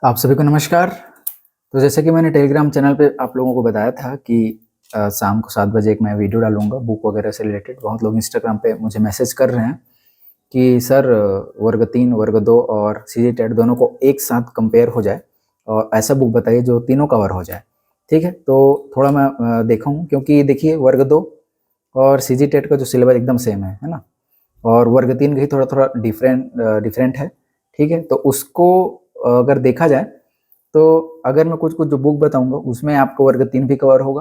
आप सभी को नमस्कार। तो जैसे कि मैंने टेलीग्राम चैनल पे आप लोगों को बताया था कि शाम को 7 बजे एक मैं वीडियो डालूँगा बुक वगैरह से रिलेटेड। बहुत लोग इंस्टाग्राम पे मुझे मैसेज कर रहे हैं कि सर वर्ग 3, वर्ग 2 और सीजी टेट दोनों को एक साथ कंपेयर हो जाए और ऐसा बुक बताइए जो तीनों कवर हो जाए। ठीक है? तो थोड़ा मैं देखा हूँ क्योंकि देखिए वर्ग 2 और सीजी टेट का जो सिलेबस एकदम सेम है ना? और वर्ग 3 का ही थोड़ा-थोड़ा डिफरेंट है। ठीक है? तो उसको अगर देखा जाए तो अगर मैं कुछ-कुछ जो बुक बताऊँगा उसमें आपको वर्ग 3 भी कवर होगा,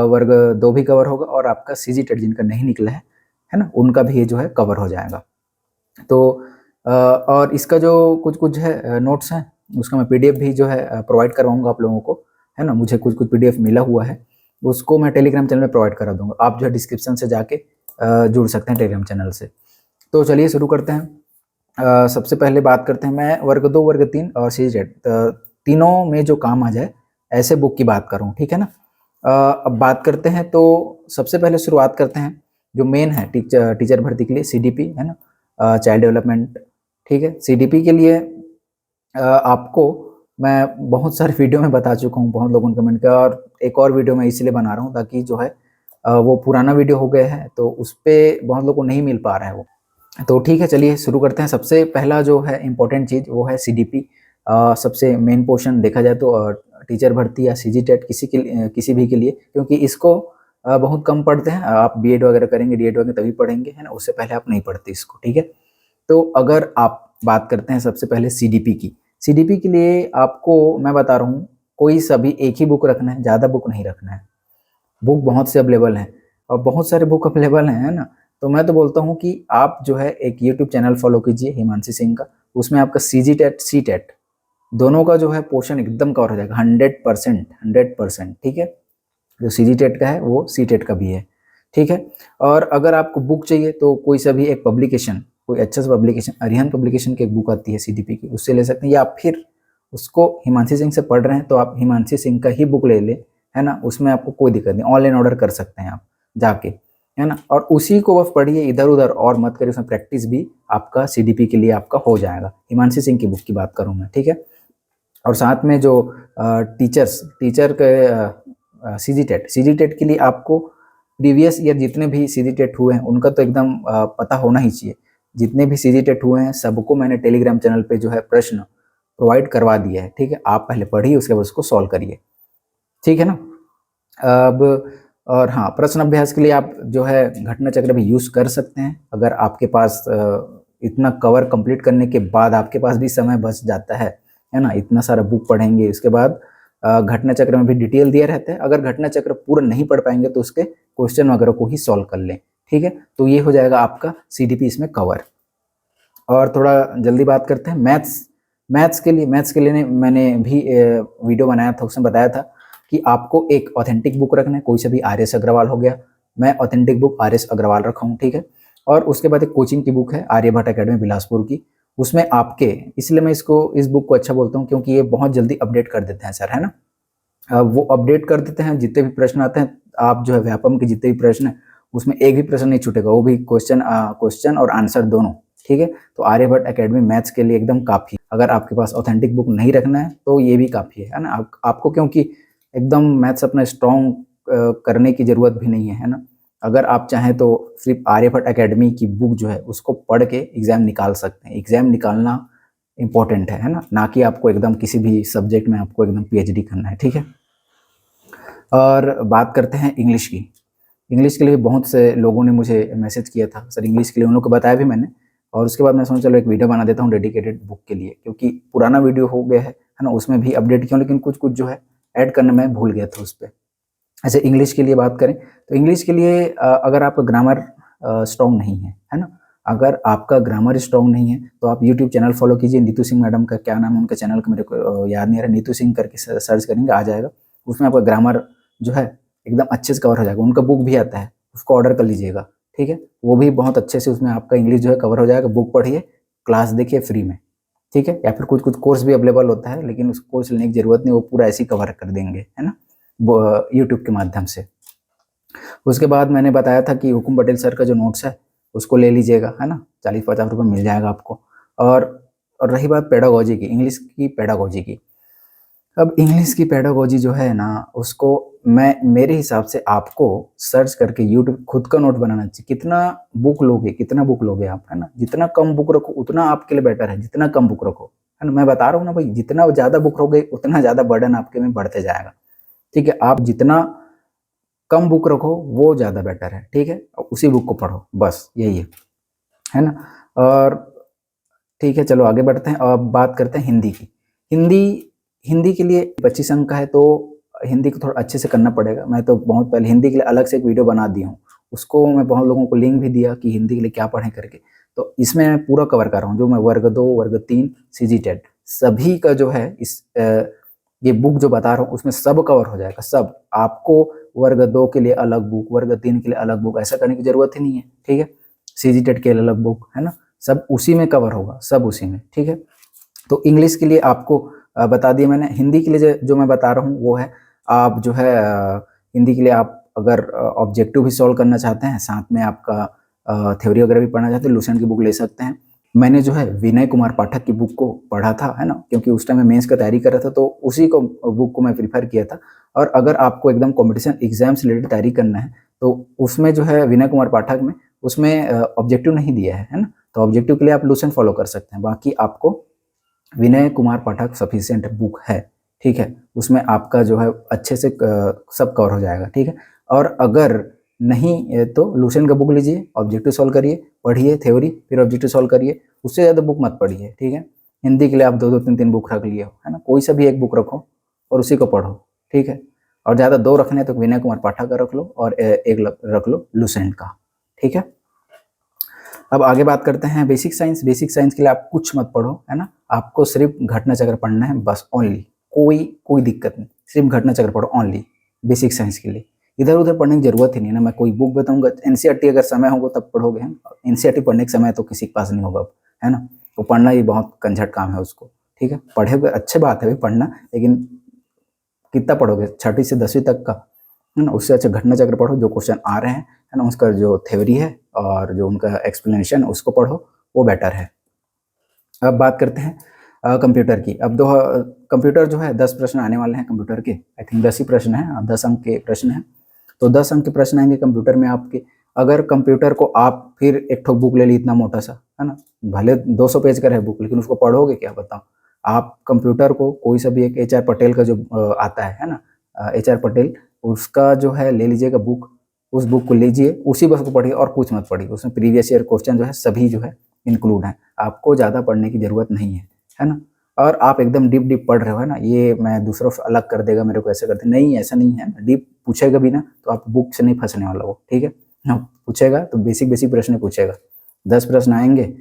वर्ग 2 भी कवर होगा और आपका सीजीटेट जिनका नहीं निकला है ना? उनका भी ये जो है कवर हो जाएगा। तो और इसका जो कुछ-कुछ है नोट्स हैं, उसका मैं पीडीएफ भी जो है प्रोवाइड करवाऊँगा आप लोगों को, है ना? मुझे कुछ-कुछ पीडीएफ मिला हुआ है, उसको मैं टेलीग्राम चैनल में प्रोवाइड करा दूँगा। आप जो है डिस्क्रिप्शन से जाके जुड़ सकते हैं टेलीग्राम चैनल से। तो चलिए शुरू करते हैं। सबसे पहले बात करते हैं मैं वर्ग 2, वर्ग 3 और सीजेड तीनों में जो काम आ जाए ऐसे बुक की बात करूँ, ठीक है ना? अब बात करते हैं तो सबसे पहले शुरुआत करते हैं जो मेन है टीचर भर्ती के लिए सीडीपी है ना? चाइल्ड डेवलपमेंट, ठीक है? सीडीपी के लिए आपको मैं बहुत सारे वीडियो में बता चुका हूँ, बहुत लोगों ने कमेंट किया और एक और वीडियो मैं इसलिए बना रहा हूँ ताकि जो है वो पुराना वीडियो हो गया है तो उस पे बहुत लोगों को नहीं मिल पा रहा है वो। तो ठीक है, चलिए शुरू करते हैं। सबसे पहला जो है इम्पोर्टेंट चीज़ वो है सीडीपी। सबसे मेन पोर्शन देखा जाए तो टीचर भर्ती या सीजीटेट किसी भी के लिए, क्योंकि इसको बहुत कम पढ़ते हैं। आप बीएड वगैरह करेंगे, डीएड वगैरह तभी पढ़ेंगे, है ना? उससे पहले आप नहीं पढ़ते इसको, ठीक है? तो अगर आप बात करते हैं सबसे पहले सीडीपी की, सीडीपी के लिए आपको मैं बता रहा हूँ, कोई सभी एक ही बुक रखना है, ज़्यादा बुक नहीं रखना है। बुक बहुत से अवेलेबल हैं और बहुत सारे बुक अवेलेबल हैं, है ना? तो मैं तो बोलता हूँ कि आप जो है एक यूट्यूब चैनल फॉलो कीजिए हिमांशी सिंह का, उसमें आपका सीजीटेट, सीटेट दोनों का जो है पोर्शन एकदम कवर हो जाएगा 100%, 100%, ठीक है? जो सीजीटेट का है वो सीटेट का भी है, ठीक है? और अगर आपको बुक चाहिए तो कोई सा भी एक पब्लिकेशन, कोई अच्छा सा पब्लिकेशन, अरिहंत पब्लिकेशन की एक बुक आती है सीडीपी की, उससे ले सकते हैं या फिर उसको हिमांशी सिंह से पढ़ रहे हैं तो आप हिमांशी सिंह का ही बुक ले लें, है ना? उसमें आपको कोई दिक्कत नहीं, ऑनलाइन ऑर्डर कर सकते हैं आप जाके, है ना? और उसी को बस पढ़िए इधर-उधर और मत करिए, उसमें प्रैक्टिस भी आपका सीडीपी के लिए आपका हो जाएगा। हिमांशी सिंह की बुक की बात करूँ मैं, ठीक है? और साथ में जो टीचर के सीजीटेट, सीजीटेट के लिए आपको प्रीवियस ईयर जितने भी सीजीटेट हुए हैं उनका तो एकदम पता होना ही चाहिए। जितने भी सीजीटेट हुए हैं सबको मैंने टेलीग्राम चैनल पे जो है प्रश्न प्रोवाइड करवा दिया है, ठीक है? आप पहले पढ़िए उसके बाद उसको सॉल्व करिए, ठीक है ना? अब और हाँ, प्रश्न अभ्यास के लिए आप जो है घटना चक्र भी यूज़ कर सकते हैं। अगर आपके पास इतना कवर कंप्लीट करने के बाद आपके पास भी समय बच जाता है ना? इतना सारा बुक पढ़ेंगे उसके बाद घटना चक्र में भी डिटेल दिया रहता है। अगर घटना चक्र पूरा नहीं पढ़ पाएँगे तो उसके क्वेश्चन वगैरह को ही सॉल्व कर लें, ठीक है? तो ये हो जाएगा आपका सीडीपी इसमें कवर। और थोड़ा जल्दी बात करते हैं मैथ्स के लिए मैंने भी वीडियो बनाया था, उसमें बताया था कि आपको एक ऑथेंटिक बुक रखना है, कोई सा भी आर.एस. अग्रवाल हो गया, मैं ऑथेंटिक बुक आर.एस. अग्रवाल रखा हूँ, ठीक है? और उसके बाद एक कोचिंग की बुक है आर्यभट्ट अकेडमी बिलासपुर की, उसमें आपके इसलिए मैं इस बुक को अच्छा बोलता हूँ क्योंकि ये बहुत जल्दी अपडेट कर देते हैं सर, है ना? वो अपडेट कर देते हैं, जितने भी प्रश्न आते हैं, आप जो है व्यापम के जितने भी प्रश्न हैं, उसमें एक भी प्रश्न नहीं छूटेगा, वो भी क्वेश्चन और आंसर दोनों, ठीक है? तो आर्यभट्ट एकेडमी मैथ्स के लिए एकदम काफ़ी है। अगर आपके पास ऑथेंटिक बुक नहीं रखना है, तो ये भी काफ़ी है ना? आपको क्योंकि एकदम मैथ्स अपना स्ट्रॉन्ग करने की ज़रूरत भी नहीं है ना? अगर आप चाहें तो सिर्फ आर्यभट्ट एकेडमी की बुक जो है, उसको पढ़ के एग्ज़ाम निकाल सकते हैं। एग्ज़ाम निकालना इम्पोर्टेंट है ना? ना कि आपको एकदम किसी भी सब्जेक्ट में आपको एकदम पीएचडी करना है, ठीक है? और बात करते हैं इंग्लिश की। इंग्लिश के लिए बहुत से लोगों ने मुझे मैसेज किया था, सर इंग्लिश के लिए उन लोगों को बताया भी मैंने और उसके बाद मैं सोचा चलो एक वीडियो बना देता हूँ डेडिकेटेड बुक के लिए, क्योंकि पुराना वीडियो हो गया है ना? उसमें भी अपडेट किया लेकिन कुछ-कुछ जो है ऐड करना मैं भूल गया था उसपे। ऐसे इंग्लिश के लिए बात करें, तो इंग्लिश के लिए अगर आपका ग्रामर स्ट्रॉन्ग नहीं है ना? अगर आपका ग्रामर स्ट्रॉन्ग नहीं है, तो आप यूट्यूब चैनल फॉलो कीजिए, नीतू सिंह मैडम का क्या नाम है उनका चैनल का मेरे को याद नहीं आ रहा, नीतू सिंह करके सर्च करेंगे आ जाएगा। उसमें आपका ग्रामर जो है एकदम अच्छे से कवर हो जाएगा, उनका बुक भी आता है, उसको ऑर्डर कर लीजिएगा, ठीक है? वो भी बहुत अच्छे से उसमें आपका इंग्लिश जो है कवर हो जाएगा, बुक पढ़िए, क्लास देखिए फ्री में, ठीक है? या फिर कुछ-कुछ कोर्स भी अवेलेबल होता है, लेकिन उस कोर्स लेने की ज़रूरत नहीं, वो पूरा ऐसे ही कवर कर देंगे, है ना? यूट्यूब के माध्यम से। उसके बाद मैंने बताया था कि हुकुम पटेल सर का जो नोट्स है उसको ले लीजिएगा, है ना? 40-50 रुपये मिल जाएगा आपको। और और रही बात पेडागोजी की, इंग्लिश की पेडागोजी की, अब इंग्लिश की पेडागोजी जो है ना, उसको मैं मेरे हिसाब से आपको सर्च करके यूट्यूब खुद का नोट बनाना चाहिए। कितना बुक लोगे, कितना बुक लोगे आप, है ना, जितना कम बुक रखो उतना आपके लिए बेटर है, जितना कम बुक रखो, है ना। मैं बता रहा हूँ ना भाई, जितना ज़्यादा बुक रखोगे उतना ज़्यादा बर्डन आपके में बढ़ते जाएगा, ठीक है। आप जितना कम बुक रखो वो ज़्यादा बेटर है, ठीक है। उसी बुक को पढ़ो, बस यही है ना। और ठीक है, चलो आगे बढ़ते हैं। अब बात करते हैं हिंदी की। हिंदी हिंदी के लिए 25 अंक का है, तो हिंदी को थोड़ा अच्छे से करना पड़ेगा। मैं तो बहुत पहले हिंदी के लिए अलग से एक वीडियो बना दी हूँ, उसको मैं बहुत लोगों को लिंक भी दिया कि हिंदी के लिए क्या पढ़ें करके। तो इसमें मैं पूरा कवर कर रहा हूँ, जो मैं वर्ग 2, वर्ग 3, सीजी टेट सभी का जो है ये बुक जो बता रहा हूँ उसमें सब कवर हो जाएगा, सब। आपको वर्ग 2 के लिए अलग बुक, वर्ग 3 के लिए अलग बुक, ऐसा करने की जरूरत ही नहीं है, ठीक है। सीजी टेट के लिए अलग बुक, है ना, सब उसी में कवर होगा, सब उसी में, ठीक है। तो इंग्लिश के लिए आपको बता दिया मैंने। हिंदी के लिए जो मैं बता रहा हूँ वो है, आप जो है हिंदी के लिए आप अगर ऑब्जेक्टिव भी सॉल्व करना चाहते हैं, साथ में आपका थ्योरी वगैरह भी पढ़ना चाहते हैं, लुसेंट की बुक ले सकते हैं। मैंने जो है विनय कुमार पाठक की बुक को पढ़ा था, है ना, क्योंकि उस टाइम मैं मेंस का तैयारी कर रहा था, तो उसी को बुक को मैं प्रीफर किया था। और अगर आपको एकदम कॉम्पिटिशन एग्जाम से रिलेटेड तैयारी करना है, तो उसमें जो है विनय कुमार पाठक में उसमें ऑब्जेक्टिव नहीं दिया है ना। तो ऑब्जेक्टिव के लिए आप लुसेंट फॉलो कर सकते हैं। बाकी आपको विनय कुमार पाठक सफिशिएंट बुक है, ठीक है। उसमें आपका जो है अच्छे से सब कवर हो जाएगा, ठीक है। और अगर नहीं तो लुसेंट का बुक लीजिए, ऑब्जेक्टिव सॉल्व करिए, पढ़िए थ्योरी, फिर ऑब्जेक्टिव सॉल्व करिए, उससे ज़्यादा बुक मत पढ़िए, ठीक है। हिंदी के लिए आप 2-2, 3-3 बुक रख लिए हो, है ना, कोई सा भी एक बुक रखो और उसी को पढ़ो, ठीक है। और ज़्यादा 2 रखने हैं तो विनय कुमार पाठक का रख लो और एक रख लो लुसेंट का, ठीक है। अब आगे बात करते हैं बेसिक साइंस। बेसिक साइंस के लिए आप कुछ मत पढ़ो, है ना, आपको सिर्फ घटना चक्र पढ़ना है बस, ओनली। कोई दिक्कत नहीं, सिर्फ घटना चक्र पढ़ो ओनली बेसिक साइंस के लिए। इधर उधर पढ़ने की जरूरत ही नहीं है ना। मैं कोई बुक बताऊंगा, एनसीईआरटी अगर समय होगा तब पढ़ोगे, है। एनसीईआरटी पढ़ने के समय तो किसी के पास नहीं होगा अब, है ना। तो पढ़ना ही बहुत कंझट काम है उसको, ठीक है। पढ़े अच्छी बात है भाई पढ़ना, लेकिन कितना पढ़ोगे, 6वीं से 10वीं तक का, है ना। उससे अच्छा घटना चक्र पढ़ो, जो क्वेश्चन आ रहे हैं, है ना, उसका जो थ्योरी है और जो उनका एक्सप्लेनेशन उसको पढ़ो, वो बेटर है। अब बात करते हैं कंप्यूटर की। अब कंप्यूटर जो है 10 प्रश्न आने वाले हैं कंप्यूटर के, आई थिंक 10 ही प्रश्न हैं, 10 अंक के प्रश्न हैं। तो 10 अंक के प्रश्न आएंगे कंप्यूटर में आपके। अगर कंप्यूटर को आप फिर एक ठो बुक ले ली इतना मोटा सा, है ना, भले 200 पेज का है बुक, लेकिन उसको पढ़ोगे क्या, बताओ। आप कंप्यूटर को कोई सा भी एक HR पटेल का जो आता है ना, HR पटेल, उसका जो है ले लीजिएगा बुक, उस बुक को लीजिए, उसी बस को पढ़िए और कुछ मत पढ़िए। उसमें प्रीवियस ईयर क्वेश्चन जो है सभी जो है इंक्लूड है, आपको ज़्यादा पढ़ने की ज़रूरत नहीं है ना। और आप एकदम डीप पढ़ रहे हो, है ना, ये मैं दूसरों से अलग कर देगा मेरे को, ऐसे करते नहीं, ऐसा नहीं है। डीप पूछेगा भी ना तो आप बुक से नहीं फंसने वाला हो, ठीक है। पूछेगा तो बेसिक प्रश्न पूछेगा। 10 प्रश्न आएंगे,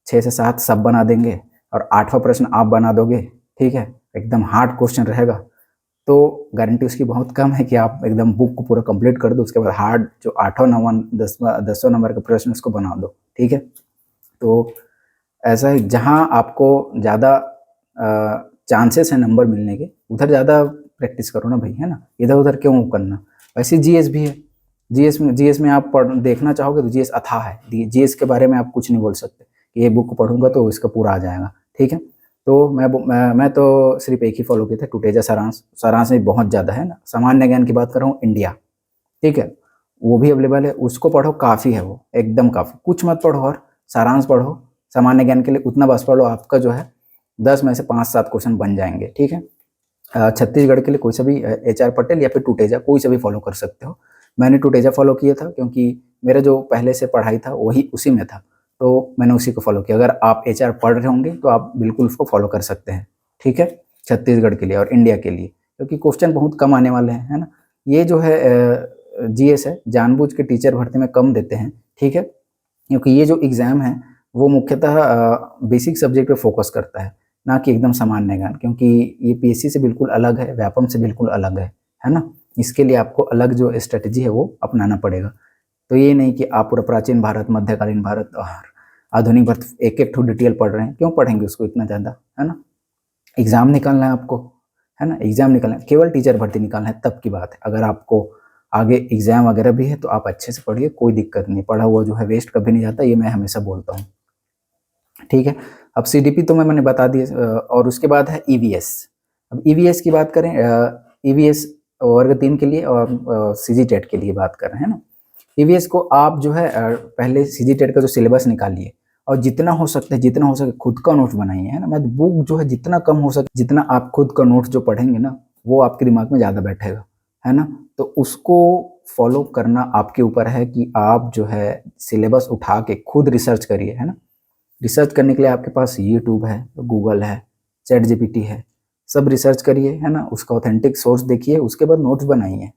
6 से 7 सब बना देंगे और 8वां प्रश्न आप बना दोगे, ठीक है। एकदम हार्ड क्वेश्चन रहेगा, तो गारंटी उसकी बहुत कम है कि आप एकदम बुक को पूरा कंप्लीट कर दो, उसके बाद हार्ड जो 8वां 9वां 10वां नंबर का प्रश्न उसको बना दो, ठीक है। तो ऐसा है, जहाँ आपको ज़्यादा चांसेस है नंबर मिलने के, उधर ज़्यादा प्रैक्टिस करो ना भाई, है ना, इधर उधर क्यों करना। वैसे जीएस भी है, जीएस में आप देखना चाहोगे तो जीएस अथाह है। जीएस के बारे में आप कुछ नहीं बोल सकते कि ये बुक पढ़ूंगा तो इसका पूरा आ जाएगा, ठीक है। तो मैं तो सिर्फ एक ही फॉलो किया था, टुटेजा सारांश में बहुत ज़्यादा है ना। सामान्य ज्ञान की बात कर रहा हूँ, इंडिया, ठीक है, वो भी अवेलेबल है, उसको पढ़ो, काफ़ी है वो, एकदम काफ़ी। कुछ मत पढ़ो और सारांश पढ़ो। सामान्य ज्ञान के लिए उतना बस पढ़ो, आपका जो है 10 में से 5-7 क्वेश्चन बन जाएंगे, ठीक है। छत्तीसगढ़ के लिए कोई सा भी HR पटेल या फिर टुटेजा, कोई सा भी फॉलो कर सकते हो। मैंने टुटेजा फॉलो किया था क्योंकि मेरा जो पहले से पढ़ाई था वही उसी में था, तो मैंने उसी को फॉलो किया। अगर आप HR पढ़ रहे होंगे तो आप बिल्कुल उसको फॉलो कर सकते हैं, ठीक है, छत्तीसगढ़ के लिए और इंडिया के लिए, क्योंकि क्वेश्चन बहुत कम आने वाले हैं, है ना। ये जो है GS है, जानबूझ के टीचर भर्ती में कम देते हैं, ठीक है, क्योंकि ये जो एग्ज़ाम है वो मुख्यतः बेसिक सब्जेक्ट पे फोकस करता है, ना कि एकदम सामान्य ज्ञान, क्योंकि ये PSC से बिल्कुल अलग है, व्यापम से बिल्कुल अलग है ना। इसके लिए आपको अलग जो स्ट्रेटजी है वो अपनाना पड़ेगा। तो ये नहीं कि आप पूरा प्राचीन भारत, मध्यकालीन भारत और आधुनिक भारत एक एक ठो डिटेल पढ़ रहे हैं, क्यों पढ़ेंगे उसको इतना ज़्यादा, है ना। एग्ज़ाम निकालना है आपको, है ना, एग्ज़ाम निकालना है, केवल टीचर भर्ती निकालना है तब की बात है। अगर आपको आगे एग्ज़ाम वगैरह भी है तो आप अच्छे से पढ़िए, कोई दिक्कत नहीं, पढ़ा हुआ जो है वेस्ट कभी नहीं जाता, ये मैं हमेशा बोलता हूँ। ठीक है। अब सीडीपी तो मैंने बता दिया, और उसके बाद है ईवीएस। अब ईवीएस की बात करें, ईवीएस वर्ग 3 के लिए और सीजीटेट के लिए बात कर रहे हैं ना। ईवीएस को आप जो है पहले सीजीटेट का जो सिलेबस निकालिए और जितना हो सकता है, जितना हो सके खुद का नोट्स बनाइए, है ना। मैं बुक जो है जितना कम हो सके, जितना आप खुद का नोट्स जो पढ़ेंगे ना वो आपके दिमाग में ज़्यादा बैठेगा, है ना। तो उसको फॉलो करना आपके ऊपर है कि आप जो है सिलेबस उठा के खुद रिसर्च करिए, है ना। रिसर्च करने के लिए आपके पास यूट्यूब है, गूगल है, चैट जीपीटी है, सब रिसर्च करिए, है ना। उसका ऑथेंटिक सोर्स देखिए, उसके बाद नोट्स बनाइए।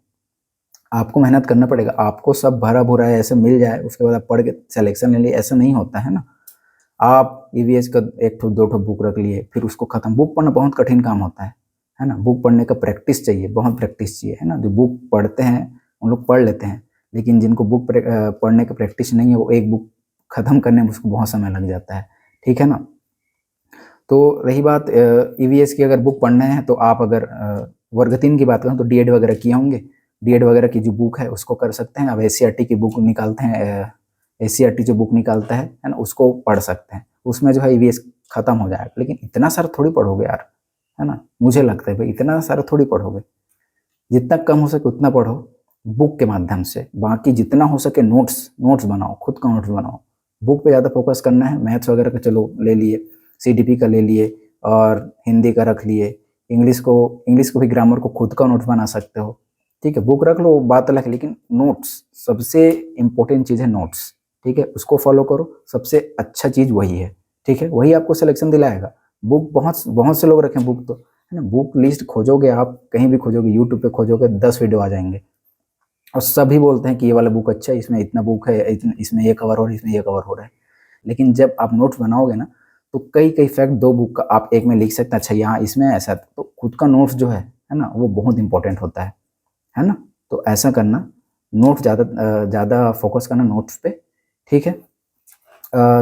आपको मेहनत करना पड़ेगा, आपको सब भरा भुरा ऐसे मिल जाए उसके बाद आप पढ़ के सिलेक्शन ले लिए, ऐसा नहीं होता है ना। आप ईवीएस का 1 ठो 2 ठो बुक रख लिए, फिर उसको खत्म। बुक पढ़ना बहुत कठिन काम होता है ना। बुक पढ़ने का प्रैक्टिस चाहिए, बहुत प्रैक्टिस चाहिए, है ना। जो बुक पढ़ते हैं उन लोग पढ़ लेते हैं, लेकिन जिनको बुक पढ़ने का प्रैक्टिस नहीं है वो एक बुक खत्म करने में उसको बहुत समय लग जाता है, ठीक है ना। तो रही बात ईवीएस की, अगर बुक पढ़ना है तो आप अगर वर्ग 3 की बात करें तो डीएड वगैरह किए होंगे। डीएड वगैरह की जो बुक है उसको कर सकते हैं। अब एससीईआरटी की बुक निकालते हैं, एससीईआरटी जो बुक निकालता है ना, उसको पढ़ सकते हैं। उसमें जो है ईवीएस खत्म हो जाएगा, लेकिन इतना सारा थोड़ी पढ़ोगे यार, है ना। मुझे लगता है भाई इतना सारा थोड़ी पढ़ोगे, जितना कम हो सके उतना पढ़ो बुक के माध्यम से। बाकी जितना हो सके नोट्स नोट्स बनाओ, खुद का नोट्स बनाओ। बुक पे ज़्यादा फोकस करना है। मैथ्स वगैरह का चलो ले लिए, सीडीपी का ले लिए और हिंदी का रख लिए। इंग्लिश को भी ग्रामर को खुद का नोट्स बना सकते हो, ठीक है। बुक रख लो बात अलग है, लेकिन नोट्स सबसे इम्पोर्टेंट चीज़ है, नोट्स, ठीक है। उसको फॉलो करो, सबसे अच्छा चीज़ वही है, ठीक है। वही आपको सिलेक्शन दिलाएगा। बुक बहुत बहुत से लोग रखें बुक, तो है ना। बुक लिस्ट खोजोगे आप, कहीं भी खोजोगे, यूट्यूब पे खोजोगे, 10 वीडियो आ जाएंगे और सभी बोलते हैं कि ये वाला बुक अच्छा है, इसमें इतना बुक है, इसमें ये कवर हो रहा है, इसमें ये कवर हो रहा है। लेकिन जब आप नोट्स बनाओगे ना तो कई कई फैक्ट 2 बुक का आप एक में लिख सकते हैं। अच्छा यहाँ इसमें ऐसा, तो खुद का नोट्स जो है ना, वो बहुत इंपॉर्टेंट होता है ना। तो ऐसा करना, नोट्स ज़्यादा फोकस करना नोट्स पे, ठीक है।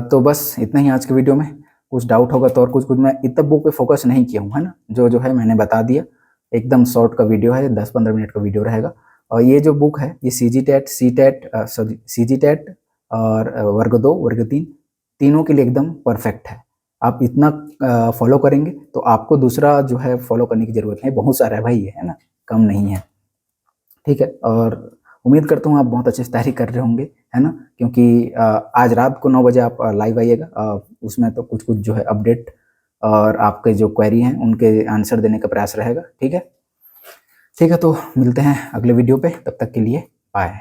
तो बस इतना ही आज के वीडियो में। कुछ डाउट होगा तो और कुछ मैं इतना बुक पे फोकस नहीं किया हूँ, है ना। जो है मैंने बता दिया। एकदम शॉर्ट का वीडियो है, 10-15 मिनट का वीडियो रहेगा। और ये जो बुक है ये सीजीटेट, सीजीटेट और वर्ग 2 वर्ग 3 तीनों के लिए एकदम परफेक्ट है। आप इतना फॉलो करेंगे तो आपको दूसरा जो है फॉलो करने की ज़रूरत नहीं। बहुत सारा है भाई, है ना, कम नहीं है, ठीक है। और उम्मीद करता हूँ आप बहुत अच्छे से तैयारी कर रहे होंगे, है ना। क्योंकि आज रात को 9 बजे आप लाइव आइएगा। उसमें तो कुछ जो है अपडेट और आपके जो क्वेरी हैं उनके आंसर देने का प्रयास रहेगा, ठीक है। ठीक है, तो मिलते हैं अगले वीडियो पे, तब तक के लिए बाय।